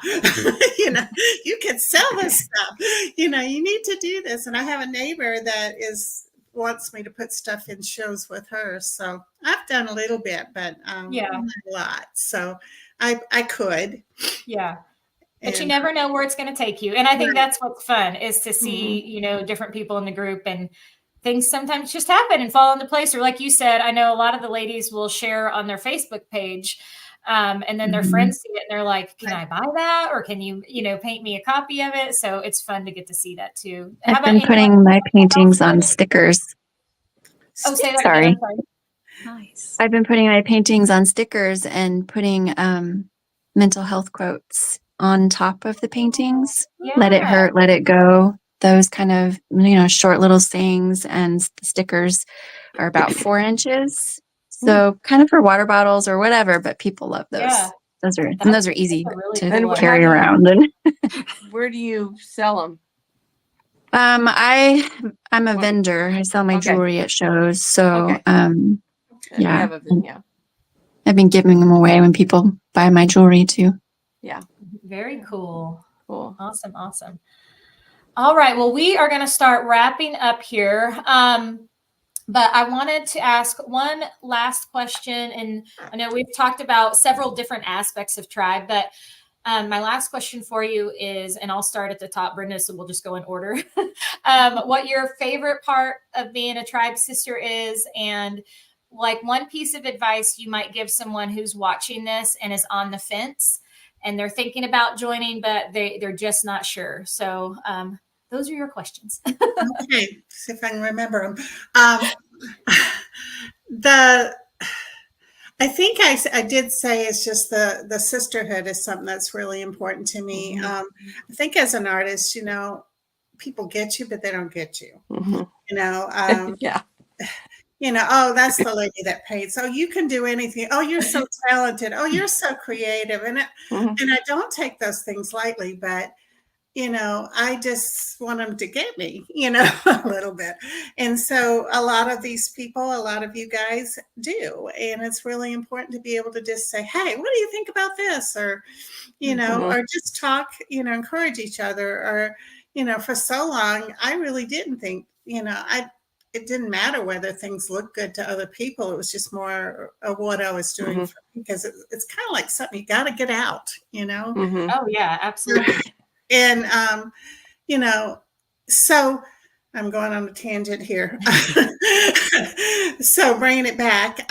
you can sell this stuff. You need to do this." And I have a neighbor that wants me to put stuff in shows with her. So I've done a little bit, but not a lot. So I could. Yeah. But you never know where it's going to take you. And I think that's what's fun is to see, different people in the group, and things sometimes just happen and fall into place. Or like you said, I know a lot of the ladies will share on their Facebook page. And then their friends see it and they're like, "Can I buy that? Or can you, paint me a copy of it?" So it's fun to get to see that too. I've been putting my paintings on stickers. Oh, say that Sorry. again. I'm sorry. Nice. I've been putting my paintings on stickers and putting mental health quotes on top of the paintings. Yeah. Let it hurt, let it go. Those kind of, short little sayings, and the stickers are about 4 inches. So kind of for water bottles or whatever, but people love those. Yeah. Those are easy That's a really to cool carry idea. around. And Where do you sell them? I'm a vendor. I sell my Okay. jewelry at shows. So Okay. You yeah. have yeah. I've been giving them away when people buy my jewelry too. Very cool. Cool. Awesome. Awesome. All right. Well, we are going to start wrapping up here. But I wanted to ask one last question. And I know we've talked about several different aspects of Tribe, but my last question for you is, and I'll start at the top, Brenda, so we'll just go in order. What your favorite part of being a Tribe sister is, and like one piece of advice you might give someone who's watching this and is on the fence and they're thinking about joining, but they're just not sure. So those are your questions. Okay, see if I can remember them. I think I did say it's just the sisterhood is something that's really important to me. I think as an artist, people get you, but they don't get you. Yeah. Oh, that's the lady that paints. Oh, you can do anything. Oh, you're so talented. Oh, you're so creative. And I don't take those things lightly, but I just want them to get me, a little bit. And so a lot of these people, a lot of you guys do. And it's really important to be able to just say, "Hey, what do you think about this?" Or, or just talk, encourage each other. Or, for so long, I really didn't think, it didn't matter whether things looked good to other people. It was just more of what I was doing for me, because it's kind of like something you got to get out, Oh, yeah, absolutely. And, so I'm going on a tangent here. So bringing it back.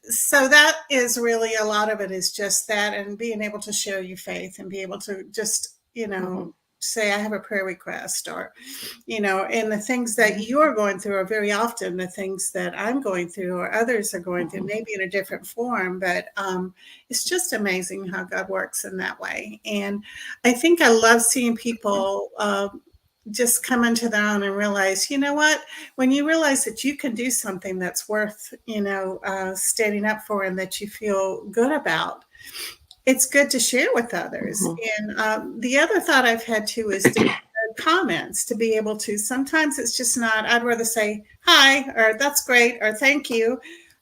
So that is really a lot of it is just that, and being able to share your faith and be able to just, say, "I have a prayer request," or, and the things that you're going through are very often the things that I'm going through or others are going through, maybe in a different form. But it's just amazing how God works in that way. And I think I love seeing people just come into their own and realize, what, when you realize that you can do something that's worth, standing up for and that you feel good about, it's good to share with others. And the other thought I've had too is comments, to be able to, sometimes it's just not, I'd rather say hi, or that's great, or thank you.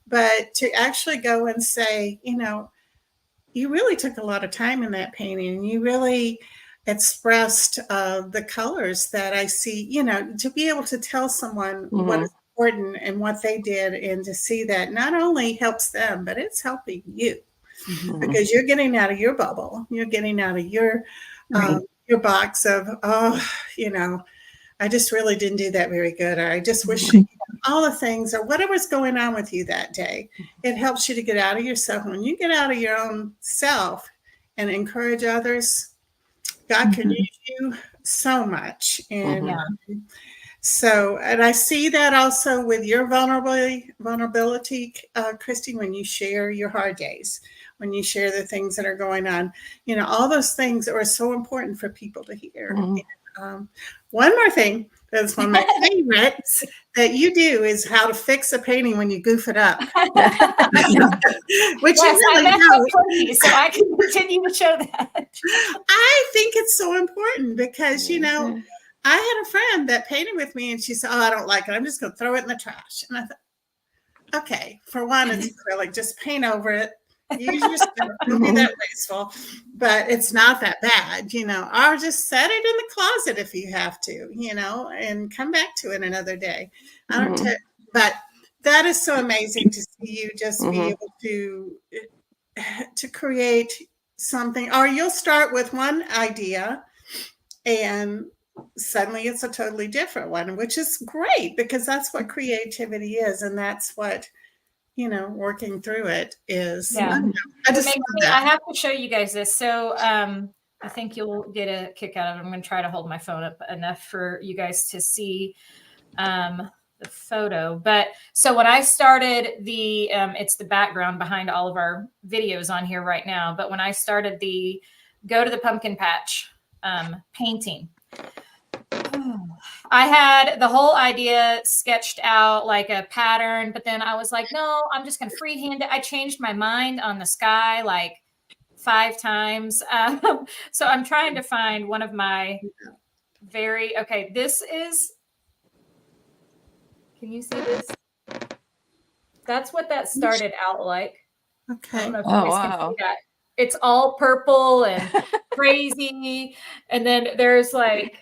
But to actually go and say, you really took a lot of time in that painting, and you really expressed the colors that I see, to be able to tell someone what is important and what they did, and to see that not only helps them, but it's helping you, because you're getting out of your bubble, you're getting out of your box of, I just really didn't do that very good, or I just wish all the things, or whatever's going on with you that day. It helps you to get out of yourself. When you get out of your own self and encourage others, God can use you so much. And so, and I see that also with your vulnerability, Christy, when you share your hard days, when you share the things that are going on, all those things are so important for people to hear. One more thing, that's one of my favorites that you do, is how to fix a painting when you goof it up. Which yes, you really I do. So I can continue to show that. I think it's so important because, I had a friend that painted with me, and she said, "Oh, I don't like it. I'm just going to throw it in the trash." And I thought, okay, for one, it's acrylic. Just paint over it. Use your stuff. Don't be that wasteful. But it's not that bad, or just set it in the closet if you have to, and come back to it another day. I don't but that is so amazing to see you just be able to create something, or you'll start with one idea and suddenly it's a totally different one, which is great, because that's what creativity is, and that's what working through it is. Yeah. I just love that. I have to show you guys this. So I think you'll get a kick out of it. I'm going to try to hold my phone up enough for you guys to see the photo. But so when I started the, it's the background behind all of our videos on here right now. But when I started the Go to the Pumpkin Patch painting, I had the whole idea sketched out like a pattern, but then I was like, no, I'm just going to freehand it. I changed my mind on the sky like 5 times. So I'm trying to find one of my okay, this is, can you see this? That's what that started out like. Okay. I don't know if you guys can see that. It's all purple and crazy. And then there's like,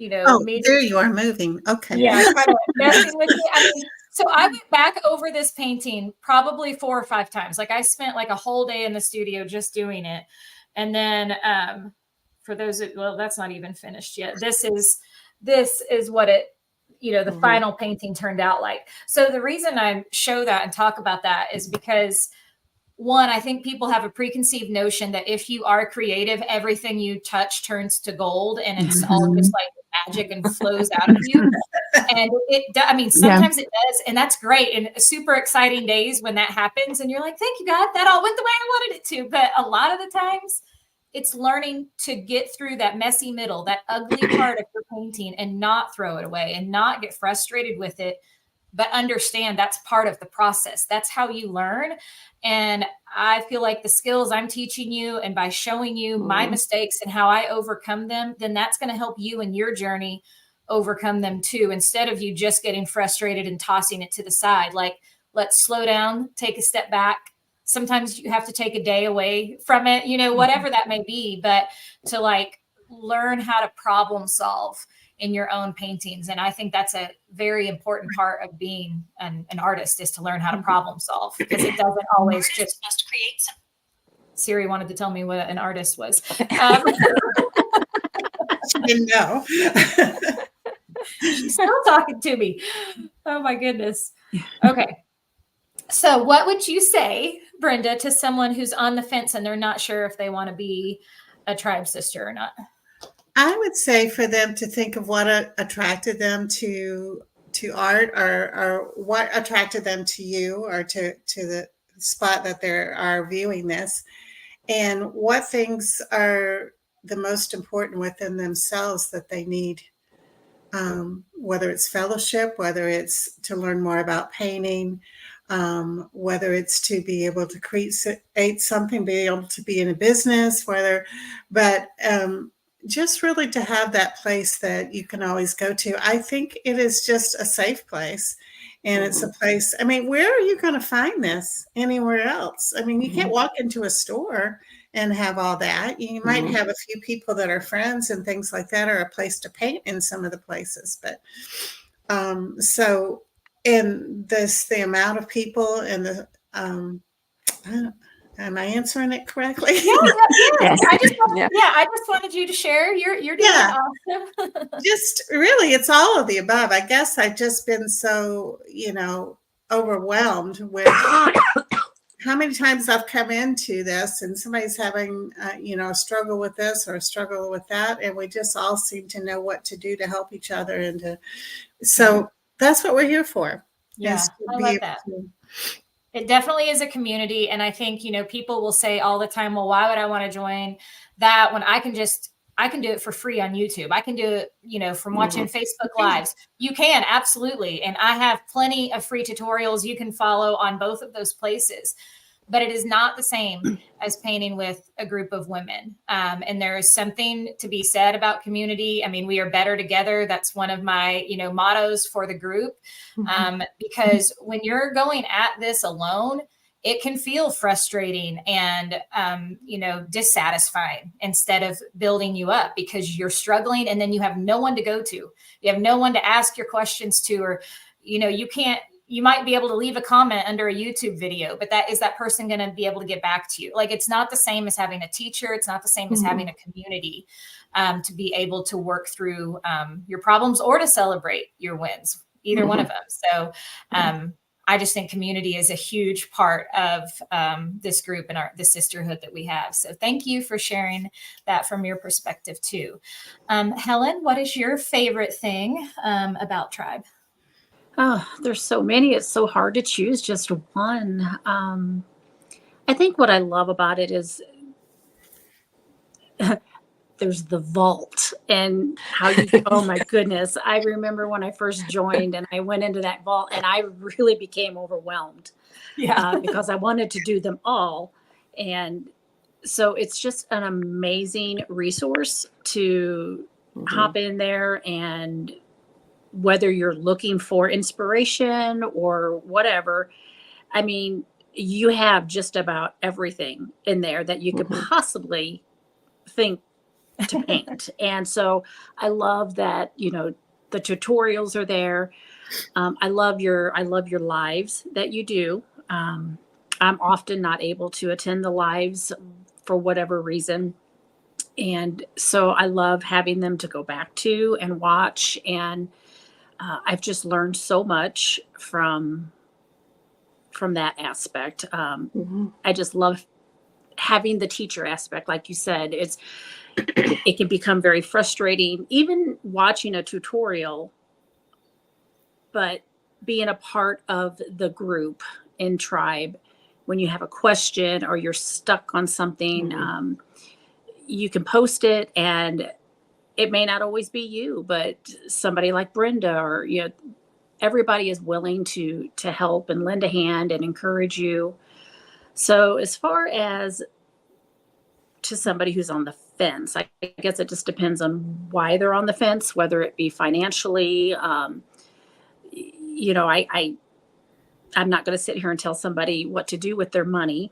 there you are moving. Okay. Yeah, kind of messing with me. So I went back over this painting probably 4 or 5 times. Like I spent like a whole day in the studio just doing it. And then for those, that's not even finished yet. This is what it, the final painting turned out like. So the reason I show that and talk about that is because, one, I think people have a preconceived notion that if you are creative, everything you touch turns to gold, and it's all just like magic and flows out of you. And sometimes it does, and that's great, and super exciting days when that happens, and you're like, thank you, God, that all went the way I wanted it to. But a lot of the times it's learning to get through that messy middle, that ugly part of your painting, and not throw it away and not get frustrated with it, but understand that's part of the process. That's how you learn. And I feel like the skills I'm teaching you, and by showing you my mistakes and how I overcome them, then that's going to help you in your journey overcome them too, instead of you just getting frustrated and tossing it to the side. Like, let's slow down, take a step back. Sometimes you have to take a day away from it, whatever that may be, but to like learn how to problem solve in your own paintings. And I think that's a very important part of being an artist, is to learn how to problem solve, because it doesn't always just create. Siri wanted to tell me what an artist was. She didn't know. She's still talking to me. Oh my goodness. Okay. So what would you say, Brenda, to someone who's on the fence and they're not sure if they want to be a tribe sister or not? I would say for them to think of what attracted them to art, or what attracted them to you, or to the spot that they are viewing this, and what things are the most important within themselves that they need, whether it's fellowship, whether it's to learn more about painting, whether it's to be able to create something, be able to be in a business, just really to have that place that you can always go to. I think it is just a safe place. And it's a place, I mean, where are you going to find this anywhere else? I mean, you can't walk into a store and have all that. You might have a few people that are friends and things like that, or a place to paint in some of the places. But so, and the amount of people and the, am I answering it correctly? Yes. I just wanted you to share. You're doing awesome. Just really, it's all of the above. I guess I've just been so, overwhelmed with how many times I've come into this and somebody's having, a struggle with this or a struggle with that. And we just all seem to know what to do to help each other. So that's what we're here for. Yeah, I love that. It definitely is a community. And I think, people will say all the time, well, why would I want to join that when I can do it for free on YouTube? I can do it, from watching Facebook Lives. You can, absolutely. And I have plenty of free tutorials you can follow on both of those places. But it is not the same as painting with a group of women. And there is something to be said about community. I mean, we are better together. That's one of my, mottos for the group. Because when you're going at this alone, it can feel frustrating and, dissatisfying instead of building you up, because you're struggling and then you have no one to go to. You have no one to ask your questions to, or, you might be able to leave a comment under a YouTube video, but is that person going to be able to get back to you? Like, it's not the same as having a teacher. It's not the same as having a community to be able to work through your problems or to celebrate your wins, either one of them. So I just think community is a huge part of this group and the sisterhood that we have. So thank you for sharing that from your perspective too. Helen, what is your favorite thing about Tribe? Oh, there's so many. It's so hard to choose just one. I think what I love about it is there's the vault and how you, oh my goodness. I remember when I first joined and I went into that vault and I really became overwhelmed because I wanted to do them all. And so it's just an amazing resource to hop in there, and whether you're looking for inspiration or whatever, I mean, you have just about everything in there that you could possibly think to paint. And so I love that, the tutorials are there. I love your lives that you do. I'm often not able to attend the lives for whatever reason. And so I love having them to go back to and watch. And I've just learned so much from that aspect. I just love having the teacher aspect. Like you said, it can become very frustrating, even watching a tutorial, but being a part of the group in Tribe, when you have a question or you're stuck on something, you can post it, and it may not always be you, but somebody like Brenda or, everybody is willing to help and lend a hand and encourage you. So as far as to somebody who's on the fence, I guess it just depends on why they're on the fence, whether it be financially. I'm not going to sit here and tell somebody what to do with their money,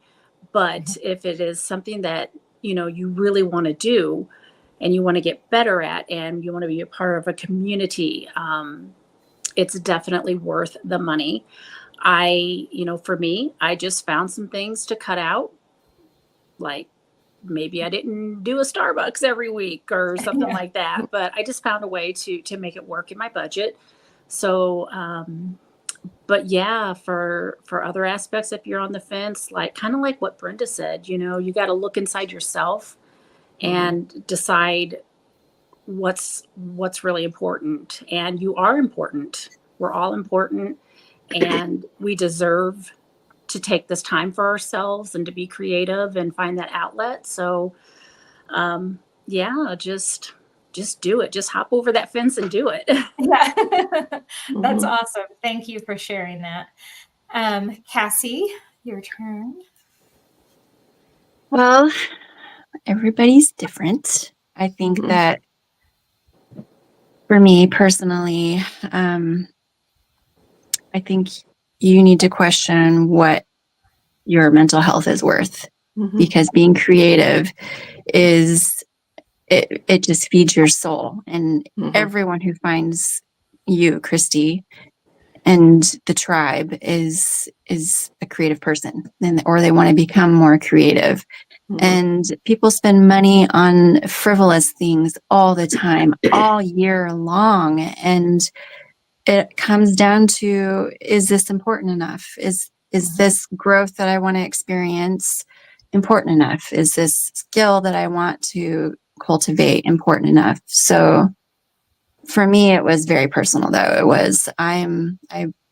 but if it is something that, you really want to do, and you want to get better at, and you want to be a part of a community, it's definitely worth the money. For me, I just found some things to cut out. Like maybe I didn't do a Starbucks every week or something like that, but I just found a way to make it work in my budget. So, but yeah, for other aspects, if you're on the fence, kind of like what Brenda said, you got to look inside yourself and decide what's really important. And you are important. We're all important, and we deserve to take this time for ourselves and to be creative and find that outlet. So just do it. Just hop over that fence and do it. Yeah. That's awesome. Thank you for sharing that. Cassie, your turn. Well, everybody's different. I think Mhm. that for me personally, I think you need to question what your mental health is worth, Mhm. because being creative is it just feeds your soul. And Mhm. everyone who finds you, Christy, and the tribe is a creative person, and or they want to become more creative. Mhm. And people spend money on frivolous things all the time, all year long. And it comes down to, is this important enough? Is this growth that I want to experience important enough? Is this skill that I want to cultivate important enough? So for me, it was very personal though. It was, I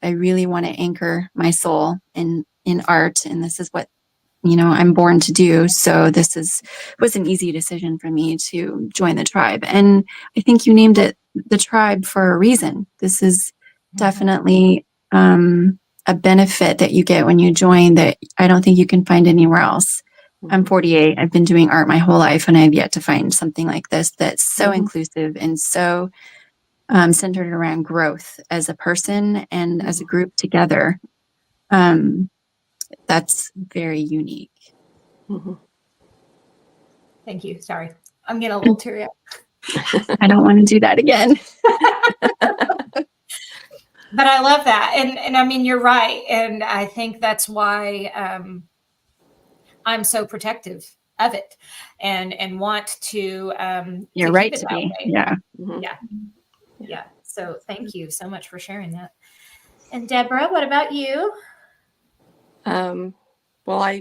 really want to anchor my soul in art, and this is what, I'm born to do. So was an easy decision for me to join the tribe. And I think you named it the tribe for a reason. This is definitely a benefit that you get when you join that I don't think you can find anywhere else. I'm 48. I've been doing art my whole life, and I've yet to find something like this that's so Mhm. inclusive and so centered around growth as a person and as a group together. That's very unique. Mhm. Thank you. Sorry. I'm getting a little teary. I don't want to do that again. But I love that. And I mean, you're right. And I think that's why I'm so protective of it and want to You're keep right it to that be. way. Yeah. Mhm. Yeah. Yeah. So thank you so much for sharing that. And Deborah, what about you? Well,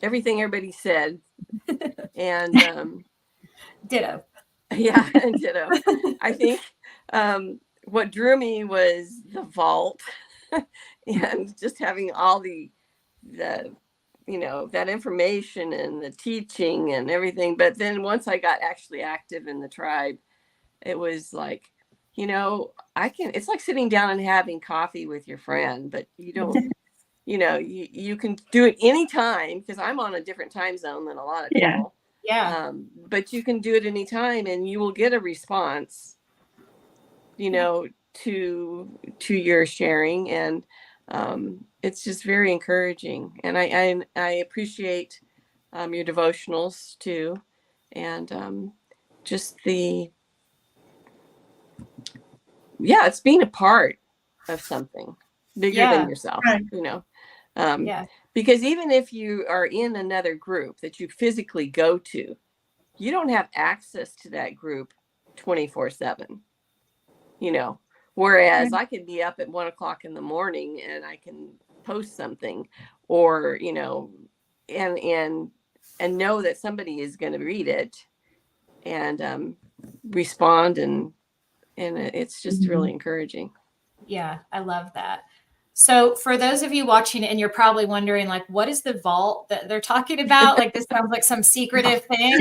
everything everybody said, and Ditto. yeah, and ditto. I think what drew me was the vault, and just having all the that information and the teaching and everything. But then once I got actually active in the tribe, it was like, it's like sitting down and having coffee with your friend, but you don't, you can do it anytime, because I'm on a different time zone than a lot of Yeah. people. Yeah. But you can do it anytime, and you will get a response, to your sharing. And it's just very encouraging. And I appreciate your devotionals too. And just it's being a part of something bigger than Yeah. yourself, Right. Yeah. because even if you are in another group that you physically go to, you don't have access to that group 24/7, whereas I could be up at 1 o'clock in the morning and I can post something, or, and know that somebody is going to read it and respond. And it's just really encouraging. Yeah, I love that. So for those of you watching and you're probably wondering, like, what is the vault that they're talking about? Like, this sounds like some secretive thing.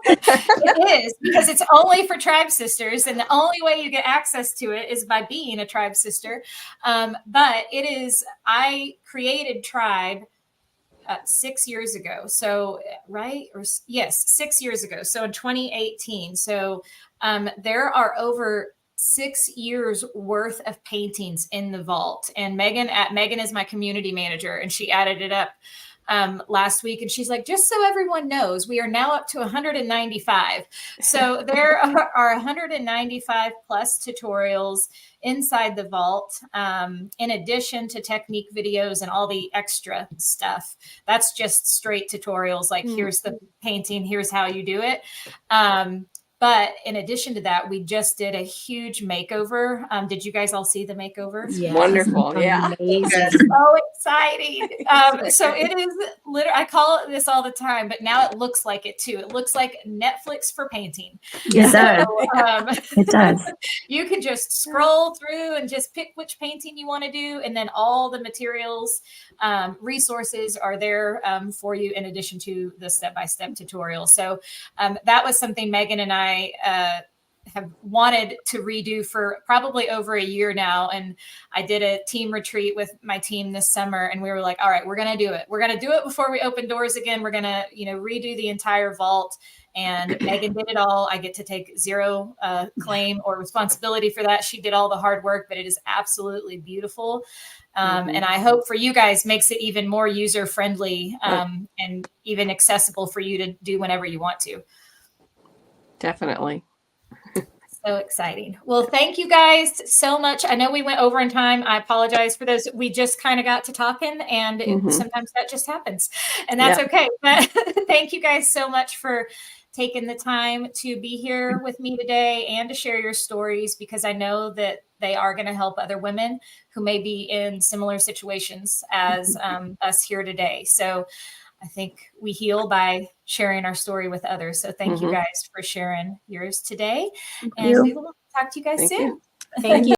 It is, because it's only for tribe sisters, and the only way you get access to it is by being a tribe sister. But I created Tribe 6 years ago. So, right? Yes, 6 years ago. So in 2018. So there are over 6 years worth of paintings in the vault. And Megan is my community manager, and she added it up last week, and she's like, just so everyone knows, we are now up to 195. So there are 195 plus tutorials inside the vault, in addition to technique videos and all the extra stuff. That's just straight tutorials, like here's the painting, here's how you do it. But in addition to that, we just did a huge makeover. Did you guys all see the makeover? Yes, Wonderful. Yeah. amazing. So exciting. So it is literally, I call it this all the time, but now it looks like it too. It looks like Netflix for painting. It does. It does. You can just scroll through and just pick which painting you want to do. And then all the materials, resources are there for you, in addition to the step-by-step tutorial. So that was something Megan and I have wanted to redo for probably over a year now. And I did a team retreat with my team this summer, and we were like, all right, we're going to do it. We're going to do it before we open doors again. We're going to, redo the entire vault and Megan did it all. I get to take zero claim or responsibility for that. She did all the hard work, but it is absolutely beautiful. And I hope for you guys makes it even more user friendly and even accessible for you to do whenever you want to. Definitely. So exciting. Well, thank you guys so much. I know we went over in time. I apologize for those. We just kind of got to talking, and sometimes that just happens, and that's okay. But thank you guys so much for taking the time to be here with me today and to share your stories, because I know that they are going to help other women who may be in similar situations as us here today. So I think we heal by sharing our story with others. So thank you guys for sharing yours today. And we will talk to you guys soon. Thank you.